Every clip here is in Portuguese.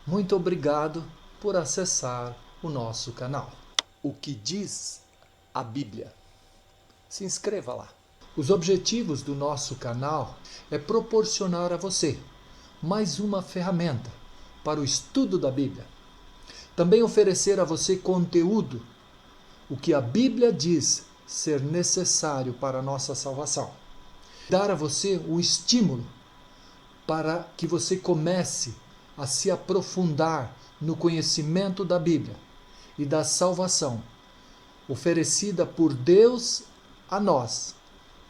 Muito obrigado por acessar o nosso canal. O que diz a Bíblia? Se inscreva lá. Os objetivos do nosso canal é proporcionar a você mais uma ferramenta para o estudo da Bíblia. Também oferecer a você conteúdo, o que a Bíblia diz ser necessário para a nossa salvação. Dar a você um estímulo para que você comece a se aprofundar no conhecimento da Bíblia e da salvação oferecida por Deus a nós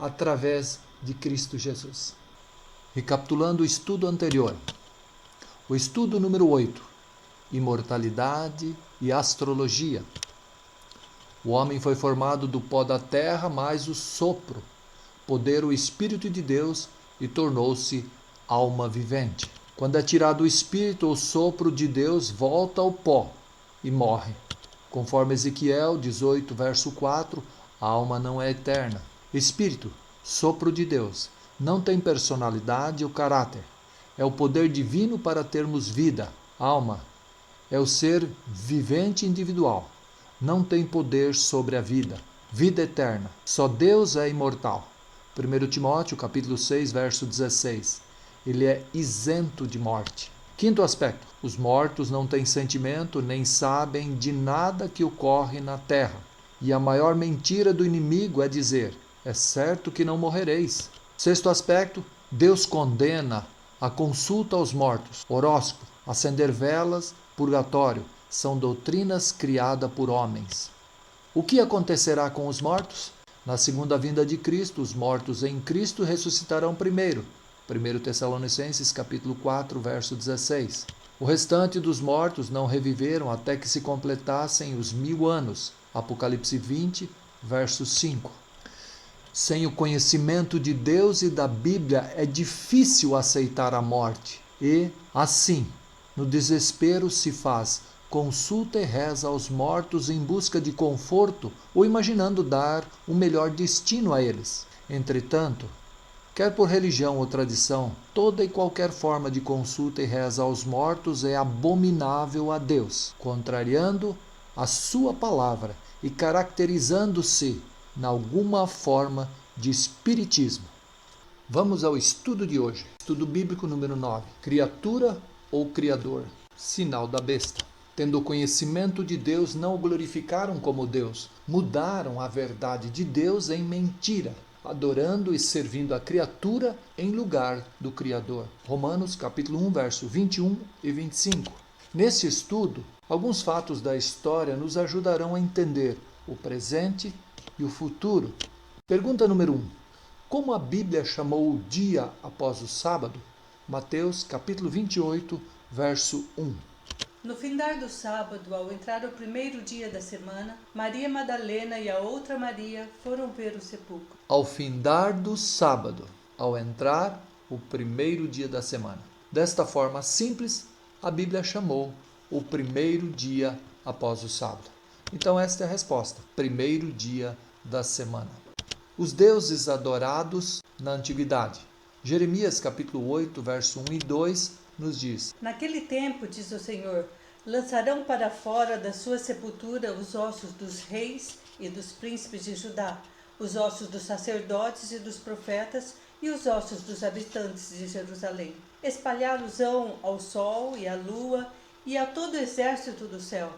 através de Cristo Jesus. Recapitulando o estudo anterior. O estudo número 8, imortalidade e astrologia. O homem foi formado do pó da terra, mais o sopro, poder o Espírito de Deus, e tornou-se alma vivente. Quando é tirado o Espírito ou sopro de Deus, volta ao pó e morre. Conforme Ezequiel 18, verso 4, a alma não é eterna. Espírito, sopro de Deus, não tem personalidade ou caráter. É o poder divino para termos vida. Alma é o ser vivente individual. Não tem poder sobre a vida. Vida eterna. Só Deus é imortal. 1 Timóteo, capítulo 6, verso 16. Ele é isento de morte. Quinto aspecto. Os mortos não têm sentimento nem sabem de nada que ocorre na terra. E a maior mentira do inimigo é dizer: é certo que não morrereis. Sexto aspecto. Deus condena a consulta aos mortos, horóscopo, acender velas, purgatório. São doutrinas criadas por homens. O que acontecerá com os mortos? Na segunda vinda de Cristo, os mortos em Cristo ressuscitarão primeiro. 1 Tessalonicenses capítulo 4, verso 16. O restante dos mortos não reviveram até que se completassem os 1000 anos. Apocalipse 20, verso 5. Sem o conhecimento de Deus e da Bíblia é difícil aceitar a morte. E, assim, no desespero se faz consulta e reza aos mortos em busca de conforto ou imaginando dar um melhor destino a eles. Entretanto, quer por religião ou tradição, toda e qualquer forma de consulta e reza aos mortos é abominável a Deus, contrariando a sua palavra e caracterizando-se em alguma forma de espiritismo. Vamos ao estudo de hoje. Estudo bíblico número 9. Criatura ou Criador? Sinal da besta. Tendo o conhecimento de Deus, não o glorificaram como Deus. Mudaram a verdade de Deus em mentira, adorando e servindo a criatura em lugar do Criador. Romanos capítulo 1, verso 21 e 25. Nesse estudo, alguns fatos da história nos ajudarão a entender o presente e o futuro. Pergunta número 1. Como a Bíblia chamou o dia após o sábado? Mateus capítulo 28, verso 1. No findar do sábado, ao entrar o primeiro dia da semana, Maria Madalena e a outra Maria foram ver o sepulcro. Ao findar do sábado, ao entrar o primeiro dia da semana. Desta forma simples, a Bíblia chamou o primeiro dia após o sábado. Então esta é a resposta. Primeiro dia da semana. Os deuses adorados na antiguidade. Jeremias capítulo 8, verso 1 e 2 nos diz: Naquele tempo, diz o Senhor, lançarão para fora da sua sepultura os ossos dos reis e dos príncipes de Judá, os ossos dos sacerdotes e dos profetas e os ossos dos habitantes de Jerusalém. Espalhá-los-ão ao sol e à lua e a todo o exército do céu,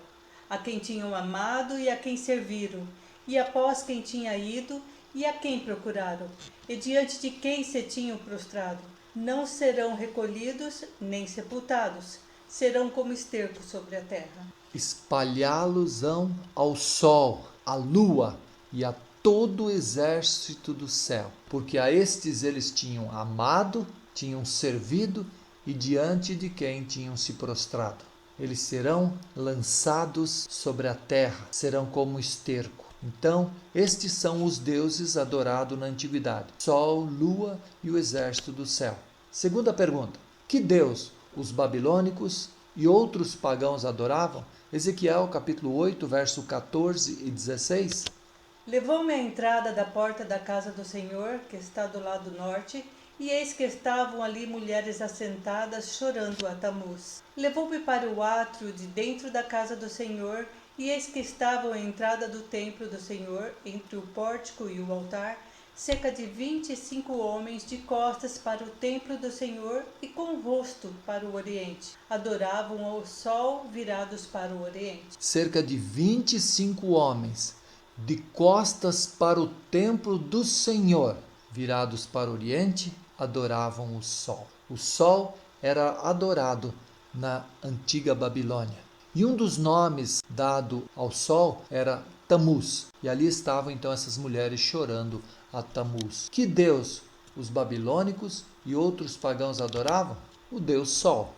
a quem tinham amado e a quem serviram, e após quem tinha ido e a quem procuraram, e diante de quem se tinham prostrado. Não serão recolhidos nem sepultados, serão como esterco sobre a terra. Espalhá-los-ão ao sol, à lua e a todo o exército do céu, porque a estes eles tinham amado, tinham servido e diante de quem tinham se prostrado. Eles serão lançados sobre a terra, serão como esterco. Então, estes são os deuses adorados na antiguidade: sol, lua e o exército do céu. Segunda pergunta: que Deus os babilônicos e outros pagãos adoravam? Ezequiel capítulo 8, verso 14 e 16. Levou-me à entrada da porta da casa do Senhor, que está do lado norte, E eis que estavam ali mulheres assentadas, chorando a Tamuz. Levou-me para o átrio de dentro da casa do Senhor, e eis que estavam à entrada do templo do Senhor, entre o pórtico e o altar, cerca de 25 homens de costas para o templo do Senhor e com o rosto para o oriente. Adoravam ao sol virados para o oriente. Cerca de 25 homens de costas para o templo do Senhor, virados para o oriente, adoravam o sol. O sol era adorado na antiga Babilônia. E um dos nomes dado ao sol era Tamuz. E ali estavam então essas mulheres chorando a Tamuz. Que deus os babilônicos e outros pagãos adoravam? O deus Sol.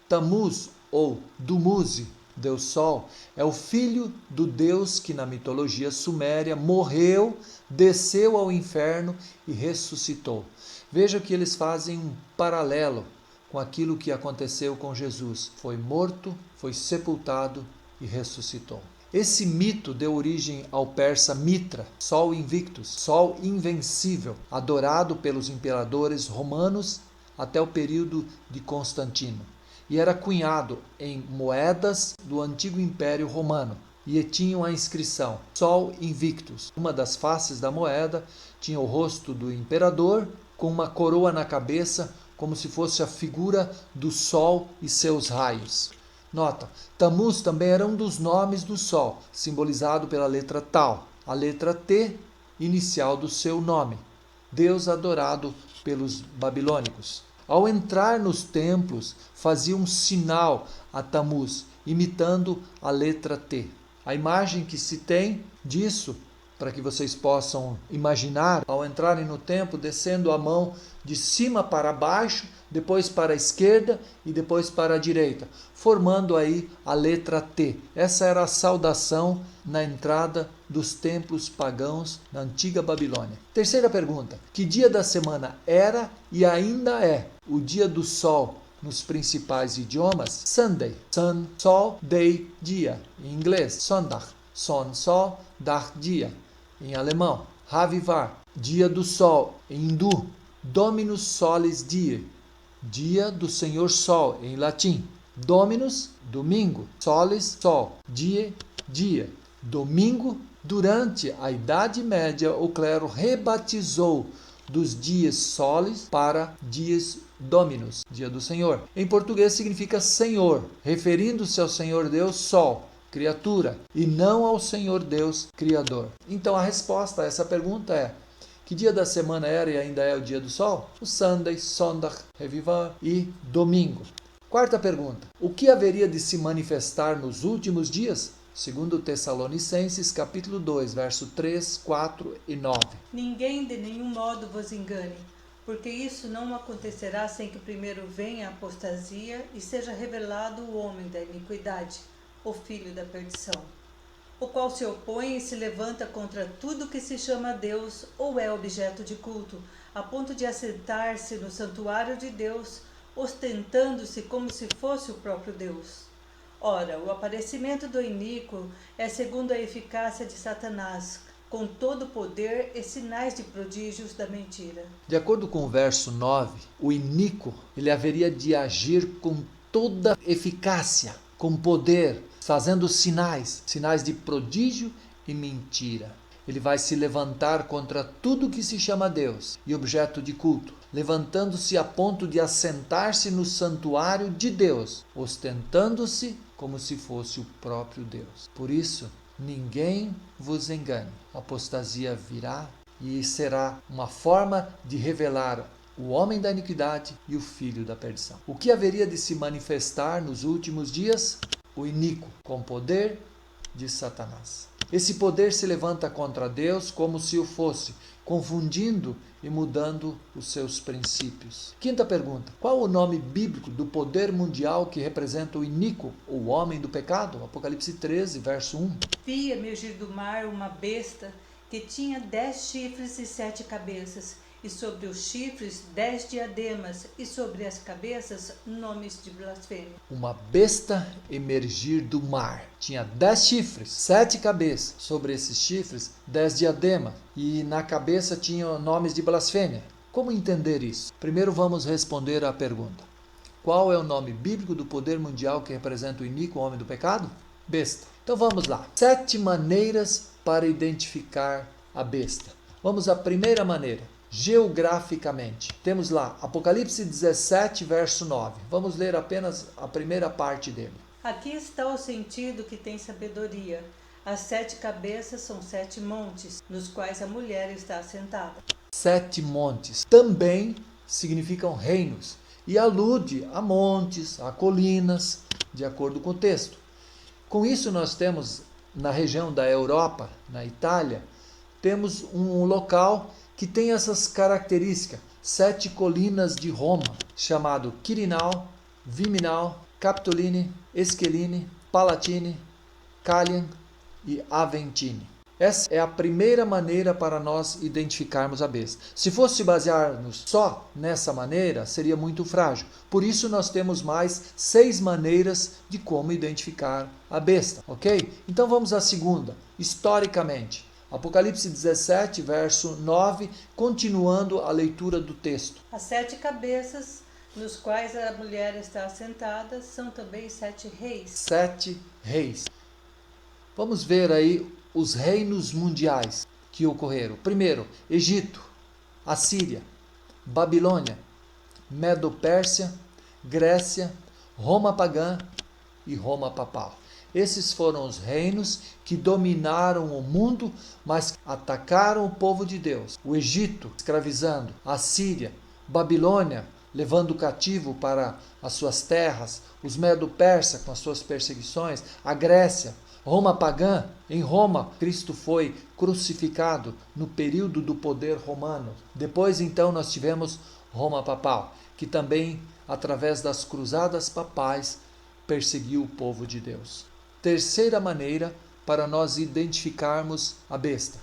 Tamuz ou Dumuzi, deus Sol, é o filho do deus que na mitologia suméria morreu, desceu ao inferno e ressuscitou. Veja que eles fazem um paralelo com aquilo que aconteceu com Jesus. Foi morto, foi sepultado e ressuscitou. Esse mito deu origem ao persa Mitra, Sol Invictus, Sol Invencível, adorado pelos imperadores romanos até o período de Constantino. E era cunhado em moedas do antigo Império Romano. E tinham a inscrição Sol Invictus. Uma das faces da moeda tinha o rosto do imperador com uma coroa na cabeça, como se fosse a figura do sol e seus raios. Nota, Tamuz também era um dos nomes do sol, simbolizado pela letra Tal, a letra T inicial do seu nome, Deus adorado pelos babilônicos. Ao entrar nos templos, fazia um sinal a Tamuz, imitando a letra T. A imagem que se tem disso, para que vocês possam imaginar, ao entrarem no templo, descendo a mão de cima para baixo, depois para a esquerda e depois para a direita, formando aí a letra T. Essa era a saudação na entrada dos templos pagãos na antiga Babilônia. Terceira pergunta: que dia da semana era e ainda é o dia do sol nos principais idiomas? Sunday, sun, sol, day, dia. Em inglês, Sonntag, son, sol, dag, dia. Em alemão, Havivar, dia do sol. Em hindu, Dominus Solis Die, dia do Senhor Sol, em latim. Dominus, domingo. Solis, sol. Die, dia. Domingo, durante a Idade Média, o clero rebatizou dos dias solis para dias dominus, dia do Senhor. Em português significa Senhor, referindo-se ao Senhor Deus Sol, criatura, e não ao Senhor Deus Criador. Então a resposta a essa pergunta é: que dia da semana era e ainda é o dia do sol? O Sunday, Sonntag, Revivar e domingo. Quarta pergunta: o que haveria de se manifestar nos últimos dias? Segundo Tessalonicenses, capítulo 2, verso 3, 4 e 9. Ninguém de nenhum modo vos engane, porque isso não acontecerá sem que primeiro venha a apostasia e seja revelado o homem da iniquidade, o filho da perdição, o qual se opõe e se levanta contra tudo que se chama Deus ou é objeto de culto, a ponto de assentar-se no santuário de Deus, ostentando-se como se fosse o próprio Deus. Ora, o aparecimento do iníquo é segundo a eficácia de Satanás, com todo o poder e sinais de prodígios da mentira. De acordo com o verso 9, o iníquo ele haveria de agir com toda eficácia, com poder, fazendo sinais de prodígio e mentira. Ele vai se levantar contra tudo que se chama Deus e objeto de culto, levantando-se a ponto de assentar-se no santuário de Deus, ostentando-se como se fosse o próprio Deus. Por isso, ninguém vos engane. A apostasia virá e será uma forma de revelar o homem da iniquidade e o filho da perdição. O que haveria de se manifestar nos últimos dias? O iníquo, com poder de Satanás. Esse poder se levanta contra Deus como se o fosse, confundindo e mudando os seus princípios. Quinta pergunta: qual o nome bíblico do poder mundial que representa o iníquo, o homem do pecado? Apocalipse 13, verso 1. Vi emergir do mar uma besta que tinha 10 chifres e 7 cabeças, e sobre os chifres 10 diademas, e sobre as cabeças nomes de blasfêmia. Uma besta emergir do mar. Tinha 10 chifres, 7 cabeças. Sobre esses chifres, 10 diademas. E na cabeça tinha nomes de blasfêmia. Como entender isso? Primeiro vamos responder à pergunta. Qual é o nome bíblico do poder mundial que representa o iníquo homem do pecado? Besta. Então vamos lá. 7 maneiras para identificar a besta. Vamos à primeira maneira. Geograficamente. Temos lá Apocalipse 17, verso 9. Vamos ler apenas a primeira parte dele. Aqui está o sentido que tem sabedoria. As 7 cabeças são 7 montes, nos quais a mulher está assentada. 7 montes também significam reinos e alude a montes, a colinas, de acordo com o texto. Com isso nós temos na região da Europa, na Itália, temos um local que tem essas características, 7 colinas de Roma, chamado Quirinal, Viminal, Capitoline, Esquiline, Palatine, Calian e Aventine. Essa é a primeira maneira para nós identificarmos a besta. Se fosse basearmos só nessa maneira, seria muito frágil. Por isso nós temos mais 6 maneiras de como identificar a besta, ok? Então vamos à segunda, historicamente. Apocalipse 17, verso 9, continuando a leitura do texto. As 7 cabeças, nos quais a mulher está assentada, são também 7 reis. 7 reis. Vamos ver aí os reinos mundiais que ocorreram. Primeiro, Egito, Assíria, Babilônia, Medo-Pérsia, Grécia, Roma pagã e Roma papal. Esses foram os reinos que dominaram o mundo, mas atacaram o povo de Deus. O Egito, escravizando, a Síria, Babilônia, levando cativo para as suas terras, os Medo-Persa com as suas perseguições, a Grécia, Roma pagã. Em Roma, Cristo foi crucificado no período do poder romano. Depois, então, nós tivemos Roma papal, que também, através das cruzadas papais, perseguiu o povo de Deus. Terceira maneira para nós identificarmos a besta.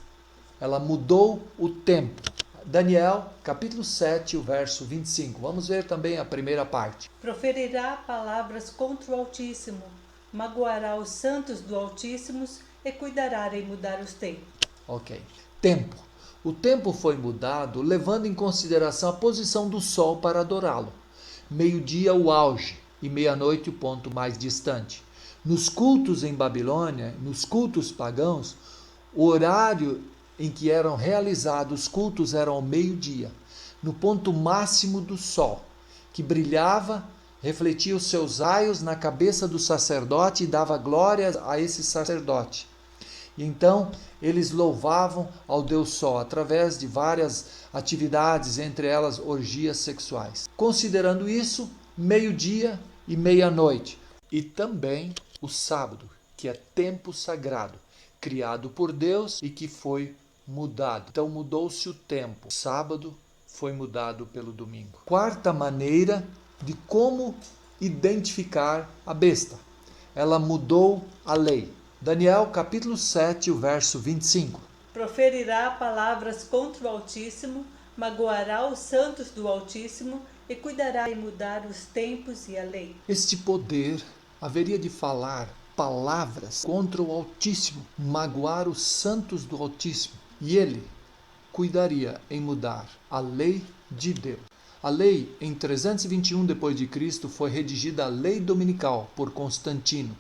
Ela mudou o tempo. Daniel, capítulo 7, o verso 25. Vamos ver também a primeira parte. Proferirá palavras contra o Altíssimo, magoará os santos do Altíssimo e cuidará em mudar os tempos. Ok. Tempo. O tempo foi mudado levando em consideração a posição do sol para adorá-lo. Meio-dia o auge e meia-noite o ponto mais distante. Nos cultos em Babilônia, nos cultos pagãos, o horário em que eram realizados os cultos era ao meio-dia, no ponto máximo do sol, que brilhava, refletia os seus raios na cabeça do sacerdote e dava glória a esse sacerdote. E então eles louvavam ao Deus Sol através de várias atividades, entre elas orgias sexuais. Considerando isso, meio-dia e meia-noite. E também o sábado, que é tempo sagrado, criado por Deus e que foi mudado. Então mudou-se o tempo. O sábado foi mudado pelo domingo. Quarta maneira de como identificar a besta. Ela mudou a lei. Daniel capítulo 7, o verso 25. Proferirá palavras contra o Altíssimo, magoará os santos do Altíssimo e cuidará em mudar os tempos e a lei. Este poder haveria de falar palavras contra o Altíssimo, magoar os santos do Altíssimo. E ele cuidaria em mudar a lei de Deus. A lei, em 321 d.C., foi redigida a Lei Dominical por Constantino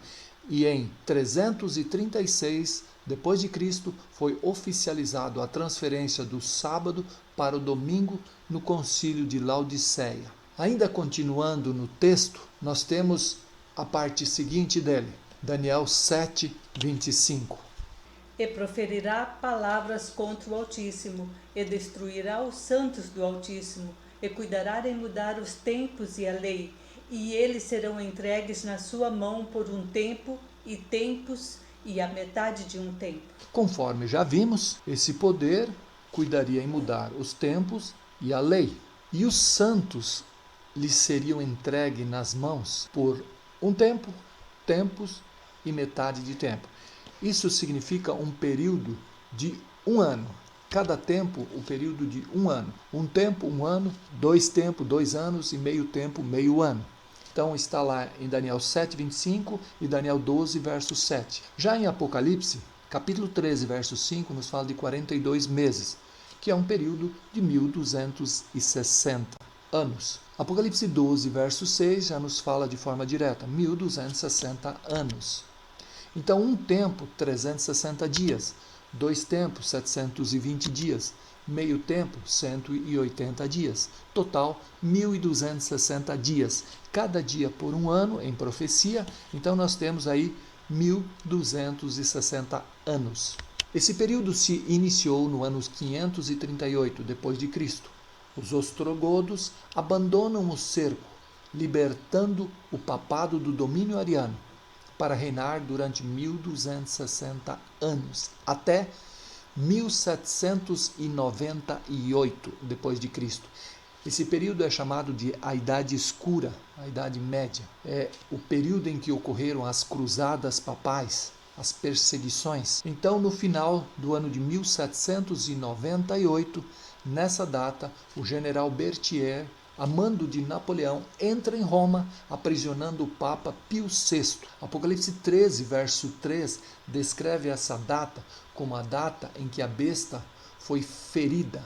e em 336 d.C. foi oficializado a transferência do sábado para o domingo no Concílio de Laodiceia. Ainda continuando no texto, nós temos a parte seguinte dele, Daniel 7, 25. E proferirá palavras contra o Altíssimo, e destruirá os santos do Altíssimo, e cuidará em mudar os tempos e a lei, e eles serão entregues na sua mão por um tempo, e tempos, e a metade de um tempo. Conforme já vimos, esse poder cuidaria em mudar os tempos e a lei. E os santos lhes seriam entregues nas mãos por um tempo, tempos e metade de tempo. Isso significa um período de um ano. Cada tempo, o período de um ano. Um tempo, um ano. Dois tempos, 2 anos. E meio tempo, meio ano. Então está lá em Daniel 7, 25 e Daniel 12, verso 7. Já em Apocalipse, capítulo 13, verso 5, nos fala de 42 meses, que é um período de 1260 anos. Apocalipse 12, verso 6 já nos fala de forma direta, 1260 anos. Então, um tempo, 360 dias, 2 tempos, 720 dias, meio tempo, 180 dias, total 1260 dias, cada dia por um ano em profecia, então nós temos aí 1260 anos. Esse período se iniciou no ano 538 depois de Cristo. Os ostrogodos abandonam o cerco, libertando o papado do domínio ariano, para reinar durante 1260 anos, até 1798 depois de Cristo. Esse período é chamado de a Idade Escura, a Idade Média. É o período em que ocorreram as cruzadas papais, as perseguições. Então, no final do ano de 1798, nessa data, o general Berthier, a mando de Napoleão, entra em Roma, aprisionando o Papa Pio VI. Apocalipse 13, verso 3, descreve essa data como a data em que a besta foi ferida,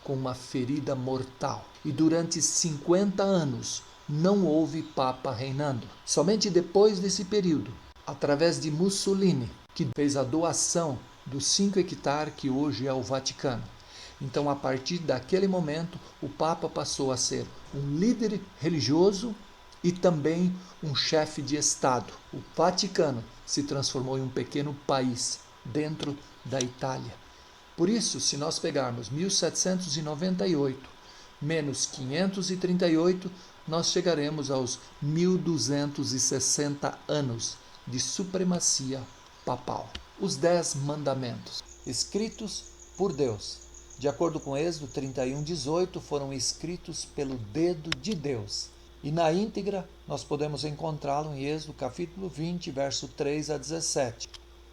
com uma ferida mortal. E durante 50 anos não houve Papa reinando. Somente depois desse período, através de Mussolini, que fez a doação dos 5 hectares que hoje é o Vaticano. Então, a partir daquele momento, o Papa passou a ser um líder religioso e também um chefe de Estado. O Vaticano se transformou em um pequeno país dentro da Itália. Por isso, se nós pegarmos 1798 menos 538, nós chegaremos aos 1260 anos de supremacia papal. Os 10 mandamentos, escritos por Deus, de acordo com Êxodo 31:18, foram escritos pelo dedo de Deus. E na íntegra nós podemos encontrá-lo em Êxodo capítulo 20, verso 3 a 17.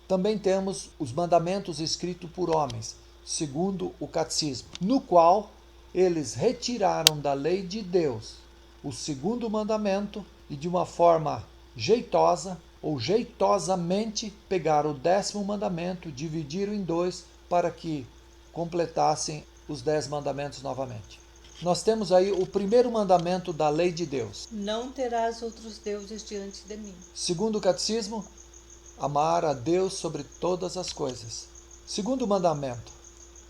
Também temos os mandamentos escritos por homens, segundo o catecismo, no qual eles retiraram da lei de Deus o segundo mandamento e de uma forma jeitosa ou jeitosamente pegaram o 10º mandamento, dividiram em 2 para que completassem os 10 mandamentos novamente. Nós temos aí o primeiro mandamento da lei de Deus. Não terás outros deuses diante de mim. Segundo o catecismo, amar a Deus sobre todas as coisas. Segundo mandamento.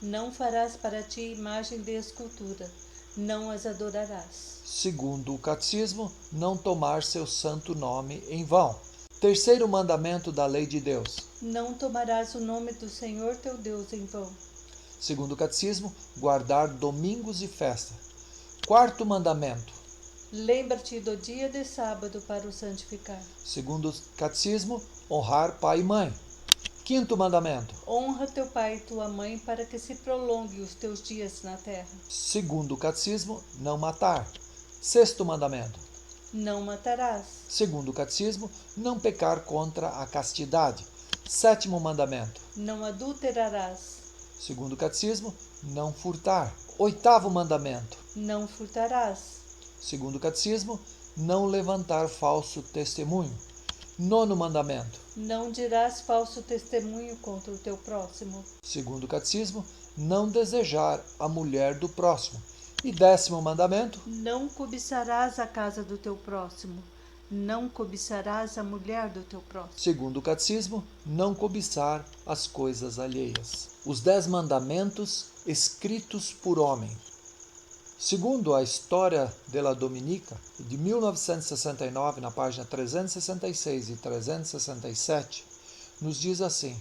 Não farás para ti imagem de escultura, não as adorarás. Segundo o catecismo, não tomar seu santo nome em vão. Terceiro mandamento da lei de Deus. Não tomarás o nome do Senhor teu Deus em vão. Segundo o catecismo, guardar domingos e festa. Quarto mandamento. Lembra-te do dia de sábado para o santificar. Segundo o catecismo, honrar pai e mãe. Quinto mandamento. Honra teu pai e tua mãe para que se prolongue os teus dias na terra. Segundo o catecismo, não matar. Sexto mandamento. Não matarás. Segundo o catecismo, não pecar contra a castidade. Sétimo mandamento. Não adulterarás. Segundo o catecismo, não furtar. Oitavo mandamento. Não furtarás. Segundo o catecismo, não levantar falso testemunho. Nono mandamento. Não dirás falso testemunho contra o teu próximo. Segundo o catecismo, não desejar a mulher do próximo. E 10º mandamento. Não cobiçarás a casa do teu próximo. Não cobiçarás a mulher do teu próximo. Segundo o catecismo, não cobiçar as coisas alheias. Os 10 mandamentos escritos por homem. Segundo a História della Dominica, de 1969, na página 366 e 367, nos diz assim: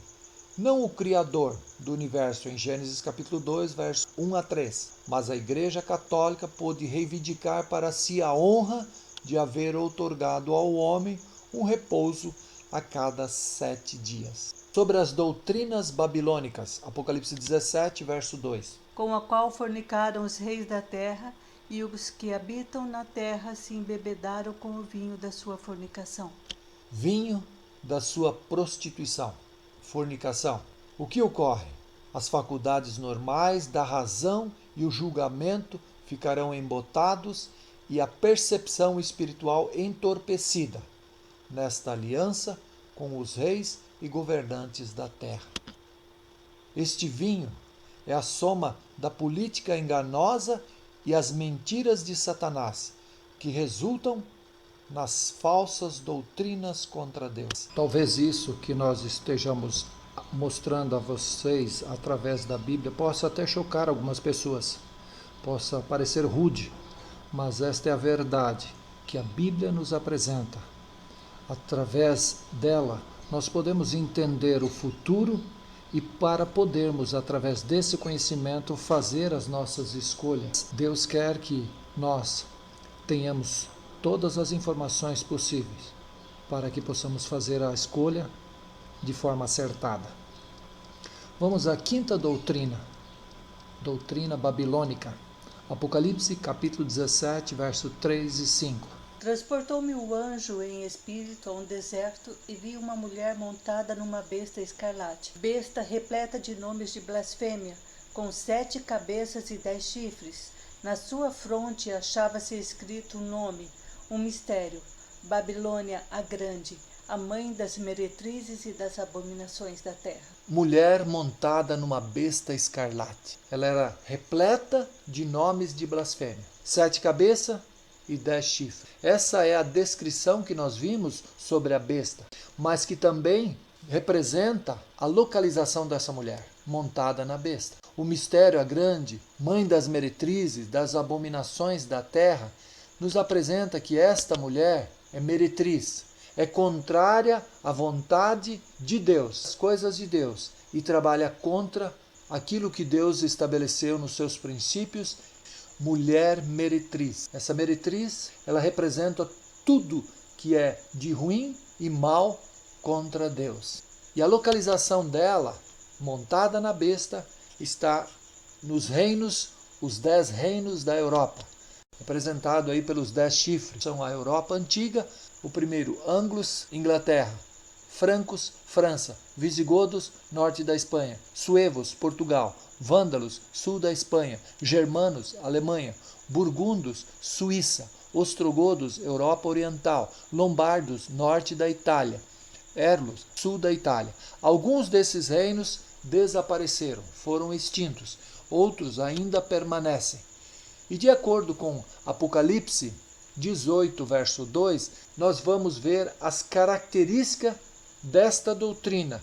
não o Criador do universo, em Gênesis capítulo 2, versos 1 a 3, mas a Igreja Católica pôde reivindicar para si a honra de haver outorgado ao homem um repouso a cada 7 dias. Sobre as doutrinas babilônicas, Apocalipse 17, verso 2. Com a qual fornicaram os reis da terra, e os que habitam na terra se embebedaram com o vinho da sua fornicação. Vinho da sua prostituição, fornicação. O que ocorre? As faculdades normais da razão e o julgamento ficarão embotados e a percepção espiritual entorpecida nesta aliança com os reis e governantes da terra. Este vinho é a soma da política enganosa e as mentiras de Satanás, que resultam nas falsas doutrinas contra Deus. Talvez isso que nós estejamos mostrando a vocês através da Bíblia possa até chocar algumas pessoas, possa parecer rude, mas esta é a verdade que a Bíblia nos apresenta. Através dela, nós podemos entender o futuro e para podermos, através desse conhecimento, fazer as nossas escolhas. Deus quer que nós tenhamos todas as informações possíveis para que possamos fazer a escolha de forma acertada. Vamos à quinta doutrina, doutrina babilônica. Apocalipse capítulo 17, verso 3 e 5. Transportou-me o anjo em espírito a um deserto e vi uma mulher montada numa besta escarlate. Besta repleta de nomes de blasfêmia, com 7 cabeças e 10 chifres. Na sua fronte achava-se escrito um nome, um mistério: Babilônia a Grande, a mãe das meretrizes e das abominações da terra. Mulher montada numa besta escarlate. Ela era repleta de nomes de blasfêmia. 7 cabeças e 10 chifres. Essa é a descrição que nós vimos sobre a besta, mas que também representa a localização dessa mulher, montada na besta. O mistério, a grande, mãe das meretrizes, das abominações da terra, nos apresenta que esta mulher é meretriz, é contrária à vontade de Deus, às coisas de Deus, e trabalha contra aquilo que Deus estabeleceu nos seus princípios. Mulher meretriz. Essa meretriz, ela representa tudo que é de ruim e mal contra Deus. E a localização dela, montada na besta, está nos reinos, os 10 reinos da Europa, representado aí pelos 10 chifres. São a Europa antiga, o primeiro, Anglos, Inglaterra, Francos, França, Visigodos, norte da Espanha, Suevos, Portugal, Vândalos, sul da Espanha, Germanos, Alemanha, Burgundos, Suíça, Ostrogodos, Europa Oriental, Lombardos, norte da Itália, Erlos, sul da Itália. Alguns desses reinos desapareceram, foram extintos, outros ainda permanecem. E de acordo com Apocalipse 18, verso 2, nós vamos ver as características desta doutrina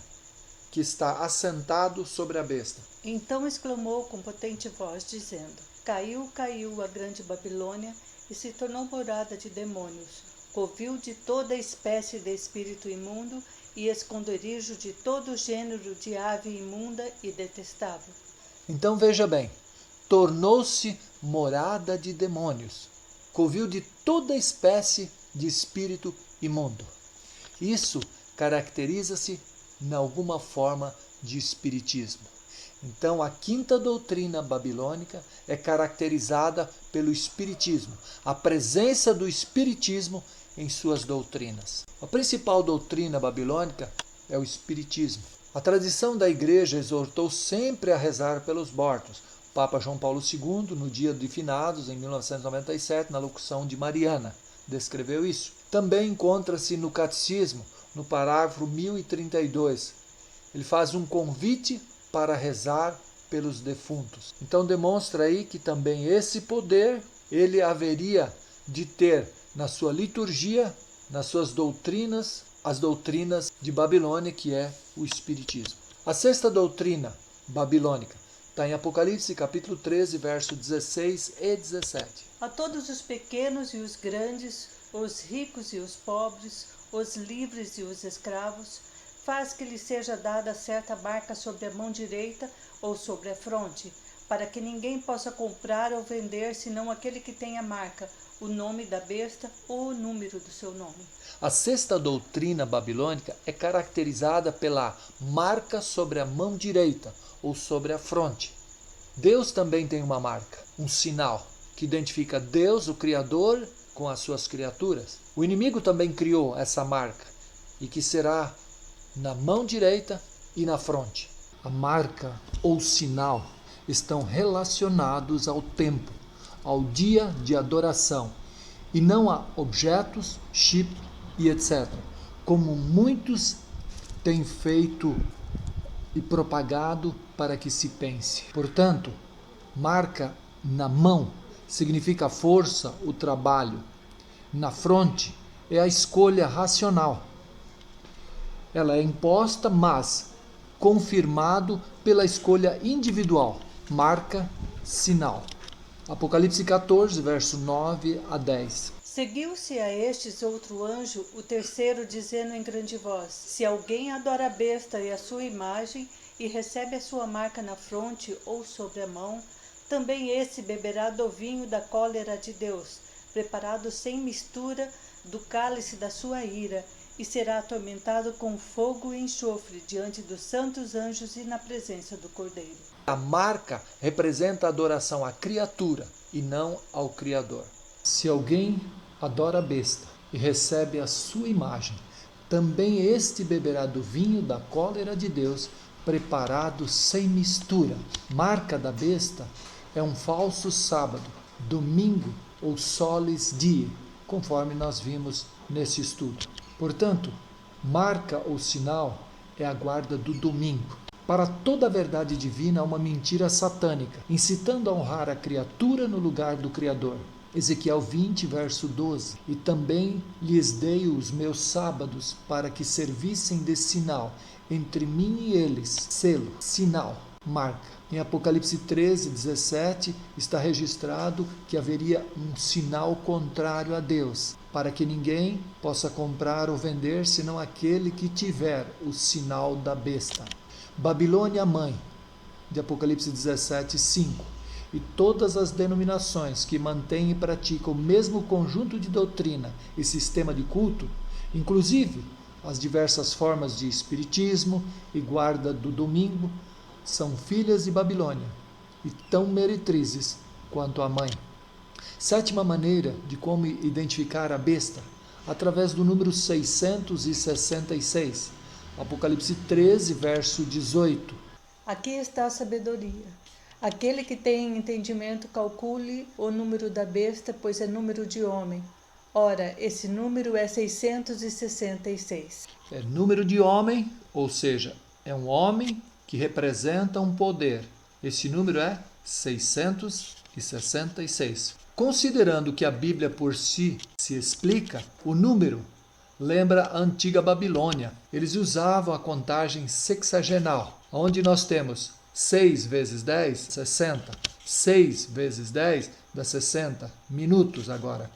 que está assentado sobre a besta. Então exclamou com potente voz, dizendo: Caiu, caiu a grande Babilônia e se tornou morada de demônios, covil de toda espécie de espírito imundo e esconderijo de todo gênero de ave imunda e detestável. Então veja bem, tornou-se morada de demônios, covil de toda espécie de espírito imundo. Isso caracteriza-se em alguma forma de espiritismo. Então, a quinta doutrina babilônica é caracterizada pelo espiritismo, a presença do espiritismo em suas doutrinas. A principal doutrina babilônica é o espiritismo. A tradição da igreja exortou sempre a rezar pelos mortos. O Papa João Paulo II, no dia de finados, em 1997, na locução de Mariana, descreveu isso. Também encontra-se no Catecismo, no parágrafo 1032. Ele faz um convite para rezar pelos defuntos. Então demonstra aí que também esse poder ele haveria de ter na sua liturgia, nas suas doutrinas, as doutrinas de Babilônia, que é o Espiritismo. A sexta doutrina babilônica está em Apocalipse capítulo 13, verso 16 e 17. A todos os pequenos e os grandes, os ricos e os pobres, os livres e os escravos, faz que lhe seja dada certa marca sobre a mão direita ou sobre a fronte, para que ninguém possa comprar ou vender senão aquele que tem a marca, o nome da besta ou o número do seu nome. A sexta doutrina babilônica é caracterizada pela marca sobre a mão direita ou sobre a fronte. Deus também tem uma marca, um sinal, que identifica Deus, o Criador, com as suas criaturas. O inimigo também criou essa marca, e que será na mão direita e na fronte. A marca ou sinal estão relacionados ao tempo, ao dia de adoração, e não a objetos, chip e etc., como muitos têm feito e propagado para que se pense. Portanto, Marca na mão significa a força, o trabalho. Na fronte é a escolha racional. Ela é imposta, mas confirmado pela escolha individual. Marca, sinal. Apocalipse 14, verso 9 a 10. Seguiu-se a estes outro anjo, o terceiro, dizendo em grande voz: Se alguém adora a besta e a sua imagem, e recebe a sua marca na fronte ou sobre a mão, também esse beberá do vinho da cólera de Deus, preparado sem mistura do cálice da sua ira, e será atormentado com fogo e enxofre diante dos santos anjos e na presença do Cordeiro. A marca representa a adoração à criatura e não ao Criador. Se alguém adora a besta e recebe a sua imagem, também este beberá do vinho da cólera de Deus, preparado sem mistura. Marca da besta é um falso sábado, domingo ou solis die, conforme nós vimos nesse estudo. Portanto, marca ou sinal é a guarda do domingo. Para toda a verdade divina há uma mentira satânica, incitando a honrar a criatura no lugar do Criador. Ezequiel 20, verso 12. E também lhes dei os meus sábados para que servissem de sinal entre mim e eles. Selo, sinal, marca. Em Apocalipse 13, 17 está registrado que haveria um sinal contrário a Deus, para que ninguém possa comprar ou vender senão aquele que tiver o sinal da besta. Babilônia mãe, de Apocalipse 17, 5. E todas as denominações que mantêm e praticam o mesmo conjunto de doutrina e sistema de culto, inclusive as diversas formas de espiritismo e guarda do domingo, são filhas de Babilônia e tão meretrizes quanto a mãe. Sétima maneira de como identificar a besta, através do número 666. Apocalipse 13, verso 18. Aqui está a sabedoria. Aquele que tem entendimento calcule o número da besta, pois é número de homem. Ora, esse número é 666. É número de homem, ou seja, é um homem que representa um poder. Esse número é 666. Considerando que a Bíblia por si se explica, o número lembra a antiga Babilônia. Eles usavam a contagem sexagenal, onde nós temos 6 vezes 10, 60. 6 vezes 10 dá 60 minutos agora.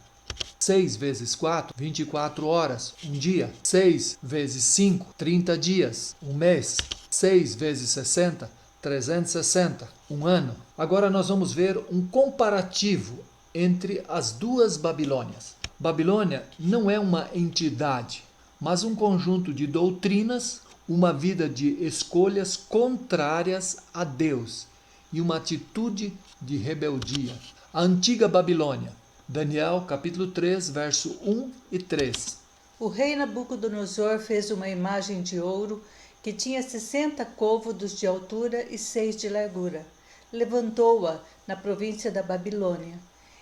6 vezes 4, 24 horas, um dia. 6 vezes 5, 30 dias, um mês. 6 vezes 60, 360, um ano. Agora nós vamos ver um comparativo entre as duas Babilônias. Babilônia não é uma entidade, mas um conjunto de doutrinas, uma vida de escolhas contrárias a Deus e uma atitude de rebeldia. A antiga Babilônia, Daniel capítulo 3, verso 1 e 3. O rei Nabucodonosor fez uma imagem de ouro que tinha 60 côvados de altura e 6 de largura. Levantou-a na província da Babilônia,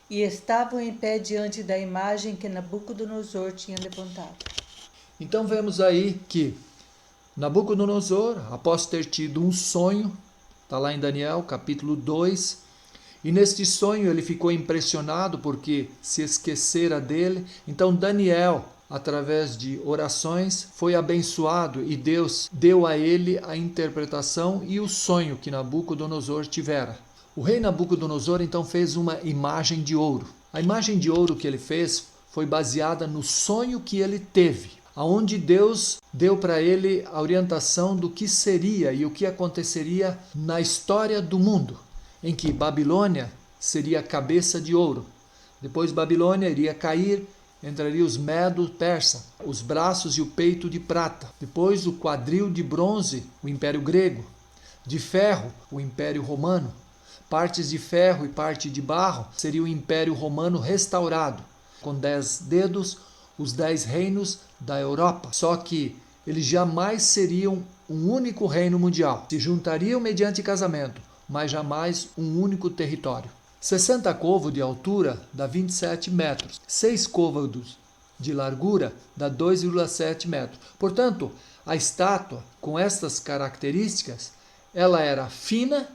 e estavam em pé diante da imagem que Nabucodonosor tinha levantado. Então vemos aí que Nabucodonosor, após ter tido um sonho, está lá em Daniel capítulo 2, e neste sonho ele ficou impressionado porque se esquecera dele. Então Daniel, através de orações, foi abençoado e Deus deu a ele a interpretação e o sonho que Nabucodonosor tivera. O rei Nabucodonosor então fez uma imagem de ouro. A imagem de ouro que ele fez foi baseada no sonho que ele teve, aonde Deus deu para ele a orientação do que seria e o que aconteceria na história do mundo, em que Babilônia seria a cabeça de ouro. Depois Babilônia iria cair, entraria os medo-persa, os braços e o peito de prata. Depois o quadril de bronze, o Império Grego. De ferro, o Império Romano. Partes de ferro e parte de barro seria o Império Romano restaurado, com 10 dedos, os 10 reinos da Europa. Só que eles jamais seriam um único reino mundial. Se juntariam mediante casamento, mas jamais um único território. 60 côvados de altura dá 27 metros. 6 côvados de largura dá 2,7 metros. Portanto, a estátua, com estas características, ela era fina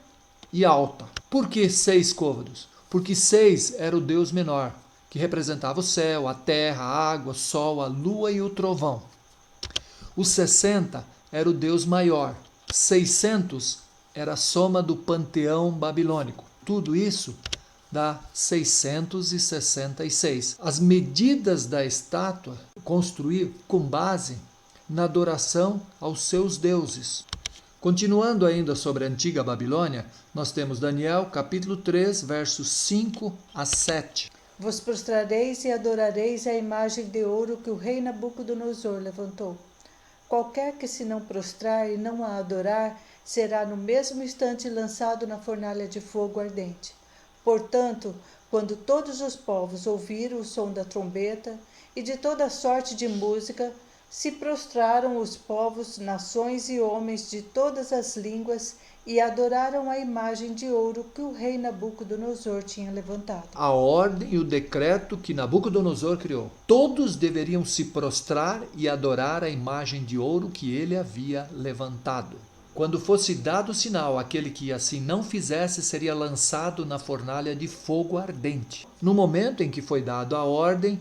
e alta. Por que 6 côvados? Porque 6 era o Deus menor, que representava o céu, a terra, a água, o sol, a lua e o trovão. O 60 era o Deus maior. 600 era a soma do panteão babilônico. Tudo isso dá 666. As medidas da estátua construir com base na adoração aos seus deuses. Continuando ainda sobre a antiga Babilônia, nós temos Daniel capítulo 3, versos 5 a 7. Vos prostrareis e adorareis a imagem de ouro que o rei Nabucodonosor levantou. Qualquer que se não prostrar e não a adorar, será no mesmo instante lançado na fornalha de fogo ardente. Portanto, quando todos os povos ouviram o som da trombeta e de toda sorte de música, se prostraram os povos, nações e homens de todas as línguas e adoraram a imagem de ouro que o rei Nabucodonosor tinha levantado. A ordem e o decreto que Nabucodonosor criou. Todos deveriam se prostrar e adorar a imagem de ouro que ele havia levantado. Quando fosse dado o sinal, aquele que assim não fizesse seria lançado na fornalha de fogo ardente. No momento em que foi dado a ordem,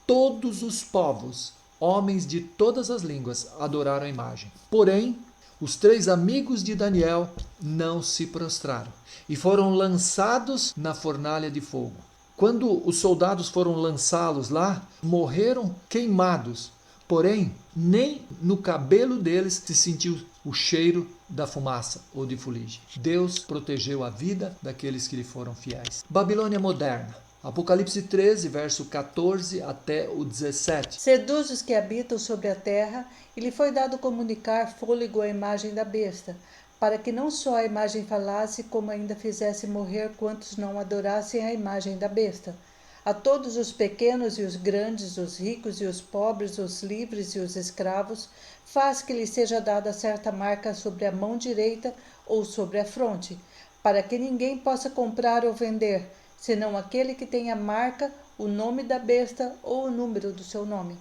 todos os povos, homens de todas as línguas, adoraram a imagem. Porém, os 3 amigos de Daniel não se prostraram e foram lançados na fornalha de fogo. Quando os soldados foram lançá-los lá, morreram queimados. Porém, nem no cabelo deles se sentiu o cheiro da fumaça ou de fuligem. Deus protegeu a vida daqueles que lhe foram fiéis. Babilônia moderna. Apocalipse 13, verso 14 até o 17. Seduz os que habitam sobre a terra, e lhe foi dado comunicar fôlego à imagem da besta, para que não só a imagem falasse, como ainda fizesse morrer quantos não adorassem a imagem da besta. A todos os pequenos e os grandes, os ricos e os pobres, os livres e os escravos, faz que lhe seja dada certa marca sobre a mão direita ou sobre a fronte, para que ninguém possa comprar ou vender, senão aquele que tem a marca, o nome da besta ou o número do seu nome.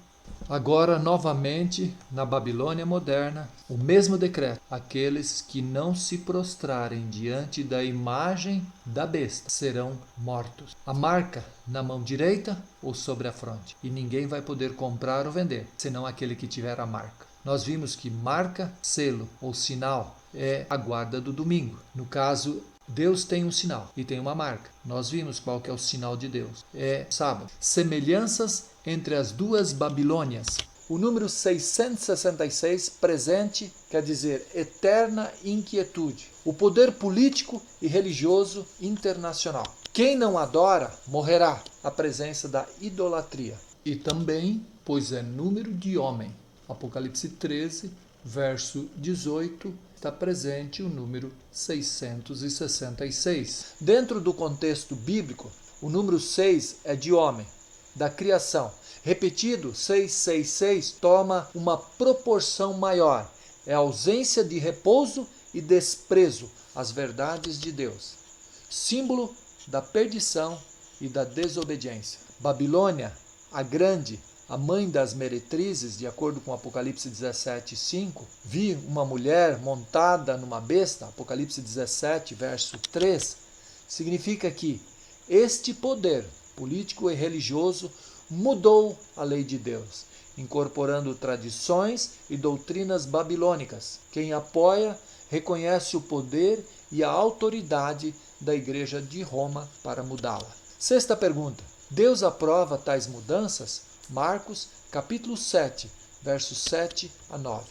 Agora, novamente, na Babilônia moderna, o mesmo decreto. Aqueles que não se prostrarem diante da imagem da besta serão mortos. A marca na mão direita ou sobre a fronte. E ninguém vai poder comprar ou vender, senão aquele que tiver a marca. Nós vimos que marca, selo ou sinal é a guarda do domingo. No caso, Deus tem um sinal e tem uma marca. Nós vimos qual que é o sinal de Deus. É sábado. Semelhanças entre as duas Babilônias. O número 666, presente, quer dizer eterna inquietude. O poder político e religioso internacional. Quem não adora, morrerá. A presença da idolatria. E também, pois é número de homem. Apocalipse 13, verso 18, está presente o número 666. Dentro do contexto bíblico, o número 6 é de homem, da criação. Repetido, 666 toma uma proporção maior. É ausência de repouso e desprezo às verdades de Deus. Símbolo da perdição e da desobediência. Babilônia, a grande, a mãe das meretrizes, de acordo com Apocalipse 17:5, vi uma mulher montada numa besta, Apocalipse 17, verso 3, significa que este poder político e religioso mudou a lei de Deus, incorporando tradições e doutrinas babilônicas. Quem apoia reconhece o poder e a autoridade da Igreja de Roma para mudá-la. Sexta pergunta: Deus aprova tais mudanças? Marcos, capítulo 7, versos 7 a 9.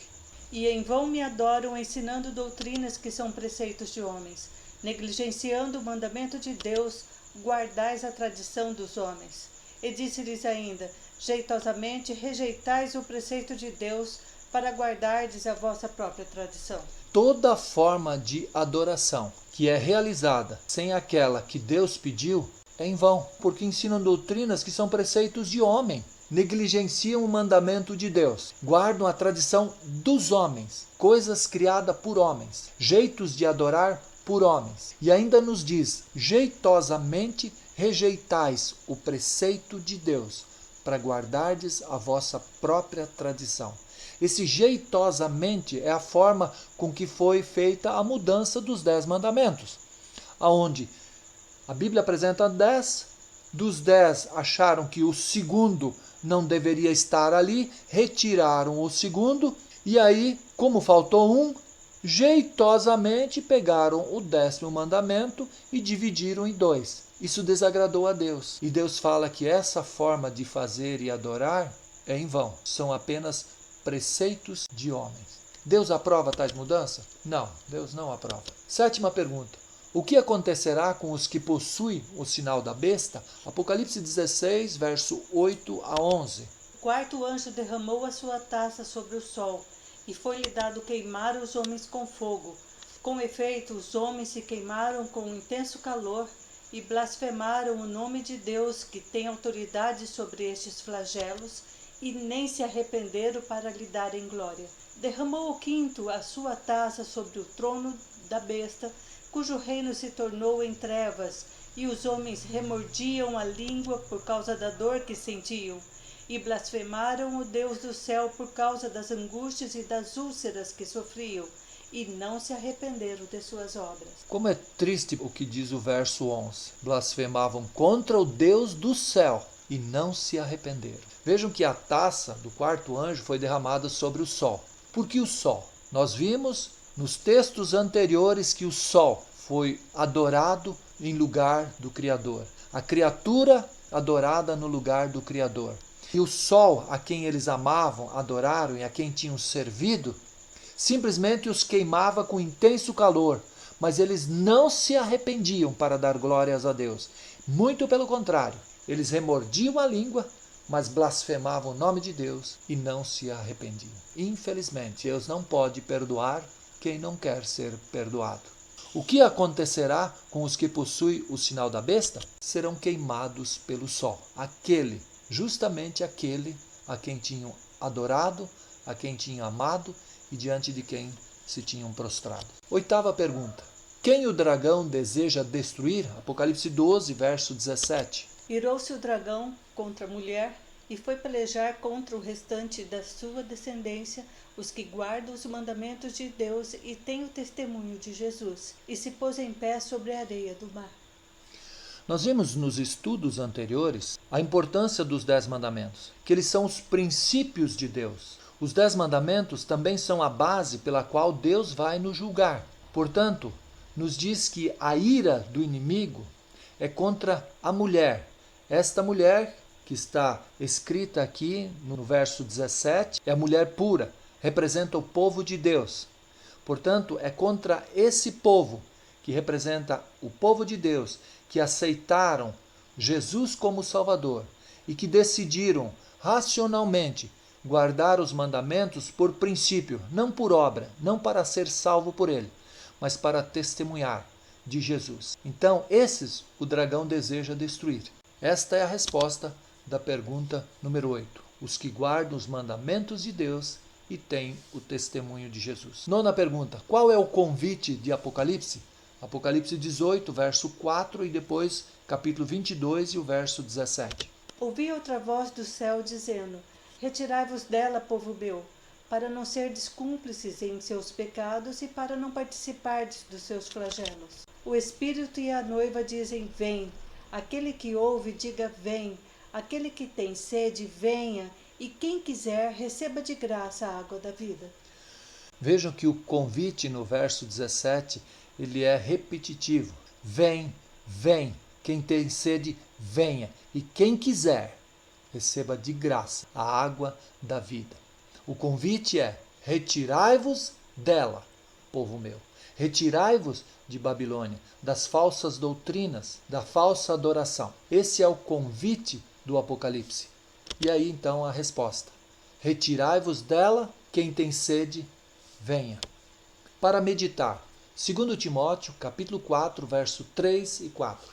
E em vão me adoram, ensinando doutrinas que são preceitos de homens. Negligenciando o mandamento de Deus, guardais a tradição dos homens. E disse-lhes ainda: jeitosamente rejeitais o preceito de Deus, para guardardes a vossa própria tradição. Toda forma de adoração que é realizada sem aquela que Deus pediu é em vão, porque ensinam doutrinas que são preceitos de homem. Negligenciam o mandamento de Deus, guardam a tradição dos homens, coisas criadas por homens, jeitos de adorar por homens. E ainda nos diz: jeitosamente rejeitais o preceito de Deus, para guardardes a vossa própria tradição. Esse jeitosamente é a forma com que foi feita a mudança dos 10 mandamentos. aonde a Bíblia apresenta 10, dos 10 acharam que o segundo não deveria estar ali, retiraram o segundo, e aí, como faltou um, jeitosamente pegaram o 10º mandamento e dividiram em 2. Isso desagradou a Deus. E Deus fala que essa forma de fazer e adorar é em vão. São apenas preceitos de homens. Deus aprova tais mudanças? Não, Deus não aprova. 7ª pergunta. O que acontecerá com os que possuem o sinal da besta? Apocalipse 16, verso 8 a 11. O quarto anjo derramou a sua taça sobre o sol, e foi-lhe dado queimar os homens com fogo. Com efeito, os homens se queimaram com um intenso calor e blasfemaram o nome de Deus, que tem autoridade sobre estes flagelos, e nem se arrependeram para lhe darem glória. Derramou o quinto a sua taça sobre o trono da besta, cujo reino se tornou em trevas, e os homens remordiam a língua por causa da dor que sentiam, e blasfemaram o Deus do céu por causa das angústias e das úlceras que sofriam, e não se arrependeram de suas obras. Como é triste o que diz o verso 11. Blasfemavam contra o Deus do céu e não se arrependeram. Vejam que a taça do quarto anjo foi derramada sobre o sol. Por que o sol? Nós vimos nos textos anteriores que o sol foi adorado em lugar do Criador. A criatura adorada no lugar do Criador. E o sol, a quem eles amavam, adoraram e a quem tinham servido, simplesmente os queimava com intenso calor, mas eles não se arrependiam para dar glórias a Deus. Muito pelo contrário, eles remordiam a língua, mas blasfemavam o nome de Deus e não se arrependiam. Infelizmente, Deus não pode perdoar quem não quer ser perdoado. O que acontecerá com os que possuem o sinal da besta? Serão queimados pelo sol. Justamente aquele a quem tinham adorado, a quem tinham amado e diante de quem se tinham prostrado. 8ª pergunta. Quem o dragão deseja destruir? Apocalipse 12, verso 17. Irou-se o dragão contra a mulher e foi pelejar contra o restante da sua descendência, os que guardam os mandamentos de Deus e têm o testemunho de Jesus, e se pôs em pé sobre a areia do mar. Nós vimos nos estudos anteriores a importância dos 10 mandamentos, que eles são os princípios de Deus. Os 10 mandamentos também são a base pela qual Deus vai nos julgar. Portanto, nos diz que a ira do inimigo é contra a mulher. Esta mulher, que está escrita aqui no verso 17, é a mulher pura, representa o povo de Deus. Portanto, é contra esse povo, que representa o povo de Deus, que aceitaram Jesus como Salvador e que decidiram racionalmente guardar os mandamentos por princípio, não por obra, não para ser salvo por ele, mas para testemunhar de Jesus. Então, esses o dragão deseja destruir. Esta é a resposta da pergunta número 8. Os que guardam os mandamentos de Deus e têm o testemunho de Jesus. 9ª pergunta. Qual é o convite de Apocalipse? Apocalipse 18, verso 4 e depois capítulo 22 e o verso 17. Ouvi outra voz do céu dizendo: Retirai-vos dela, povo meu, para não serdes cúmplices em seus pecados e para não participardes dos seus flagelos. O Espírito e a noiva dizem: Vem. Aquele que ouve, diga: Vem. Aquele que tem sede, venha. E quem quiser, receba de graça a água da vida. Vejam que o convite no verso 17, ele é repetitivo. Vem, vem. Quem tem sede, venha. E quem quiser, receba de graça a água da vida. O convite é: retirai-vos dela, povo meu. Retirai-vos de Babilônia, das falsas doutrinas, da falsa adoração. Esse é o convite do Apocalipse. E aí então a resposta: retirai-vos dela, quem tem sede, venha. Para meditar, 2 Timóteo, capítulo 4, verso 3 e 4.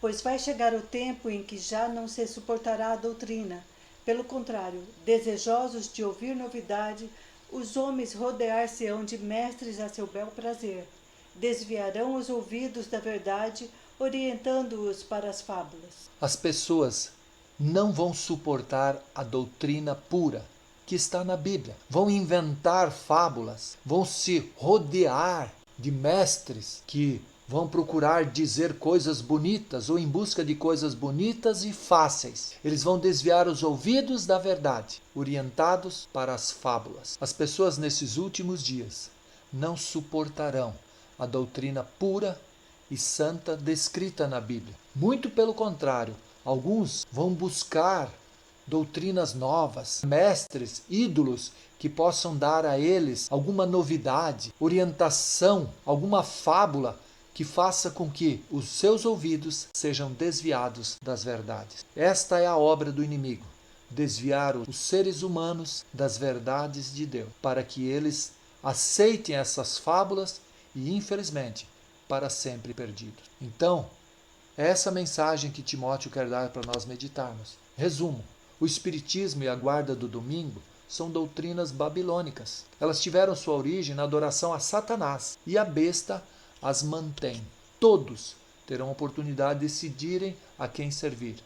Pois vai chegar o tempo em que já não se suportará a doutrina. Pelo contrário, desejosos de ouvir novidade, os homens rodear-se-ão de mestres a seu bel prazer. Desviarão os ouvidos da verdade, orientando-os para as fábulas. As pessoas não vão suportar a doutrina pura que está na Bíblia. Vão inventar fábulas, vão se rodear de mestres que vão procurar dizer coisas bonitas ou em busca de coisas bonitas e fáceis. Eles vão desviar os ouvidos da verdade, orientados para as fábulas. As pessoas nesses últimos dias não suportarão a doutrina pura e santa descrita na Bíblia. Muito pelo contrário, alguns vão buscar doutrinas novas, mestres, ídolos que possam dar a eles alguma novidade, orientação, alguma fábula que faça com que os seus ouvidos sejam desviados das verdades. Esta é a obra do inimigo, desviar os seres humanos das verdades de Deus, para que eles aceitem essas fábulas e, infelizmente, para sempre perdidos. Então, é essa mensagem que Timóteo quer dar para nós meditarmos. Resumo: o Espiritismo e a guarda do domingo são doutrinas babilônicas. Elas tiveram sua origem na adoração a Satanás e a besta as mantém. Todos terão oportunidade de decidirem a quem servir.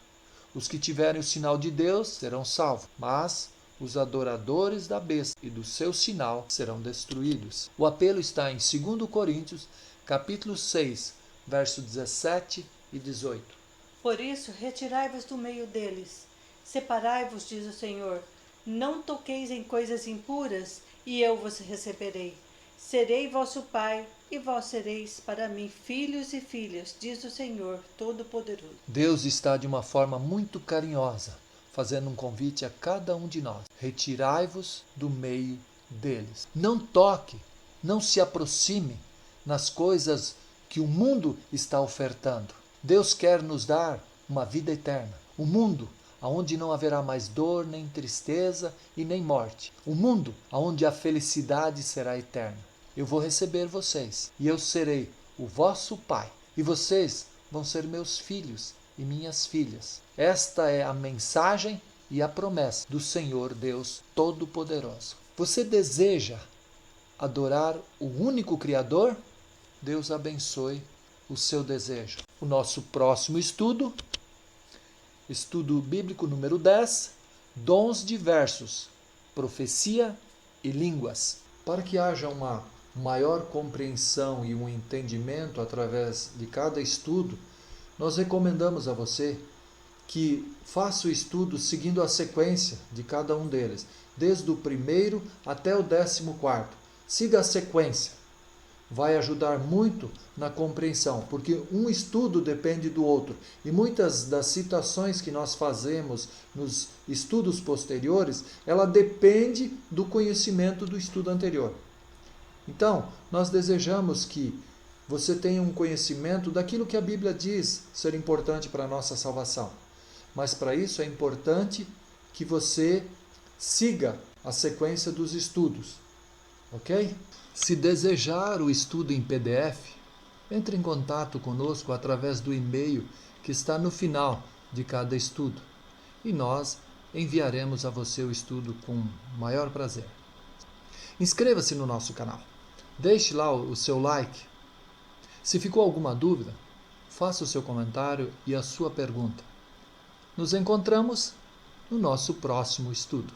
Os que tiverem o sinal de Deus serão salvos, mas os adoradores da besta e do seu sinal serão destruídos. O apelo está em 2 Coríntios, capítulo 6, verso 17 e 18. Por isso, retirai-vos do meio deles. Separai-vos, diz o Senhor. Não toqueis em coisas impuras, e eu vos receberei. Serei vosso Pai, e vós sereis para mim filhos e filhas, diz o Senhor Todo-Poderoso. Deus está de uma forma muito carinhosa, fazendo um convite a cada um de nós. Retirai-vos do meio deles. Não toque, não se aproxime nas coisas que o mundo está ofertando. Deus quer nos dar uma vida eterna. O mundo onde não haverá mais dor, nem tristeza e nem morte. O mundo onde a felicidade será eterna. Eu vou receber vocês e eu serei o vosso Pai. E vocês vão ser meus filhos e minhas filhas. Esta é a mensagem e a promessa do Senhor Deus Todo-Poderoso. Você deseja adorar o único Criador? Deus abençoe o seu desejo. O nosso próximo estudo bíblico número 10, dons diversos, profecia e línguas. Para que haja uma maior compreensão e um entendimento através de cada estudo, nós recomendamos a você que faça o estudo seguindo a sequência de cada um deles, desde o primeiro até o 14º. Siga a sequência. Vai ajudar muito na compreensão, porque um estudo depende do outro. E muitas das citações que nós fazemos nos estudos posteriores, ela depende do conhecimento do estudo anterior. Então, nós desejamos que você tenha um conhecimento daquilo que a Bíblia diz ser importante para a nossa salvação. Mas para isso é importante que você siga a sequência dos estudos. Ok? Se desejar o estudo em PDF, entre em contato conosco através do e-mail que está no final de cada estudo e nós enviaremos a você o estudo com maior prazer. Inscreva-se no nosso canal, deixe lá o seu like. Se ficou alguma dúvida, faça o seu comentário e a sua pergunta. Nos encontramos no nosso próximo estudo.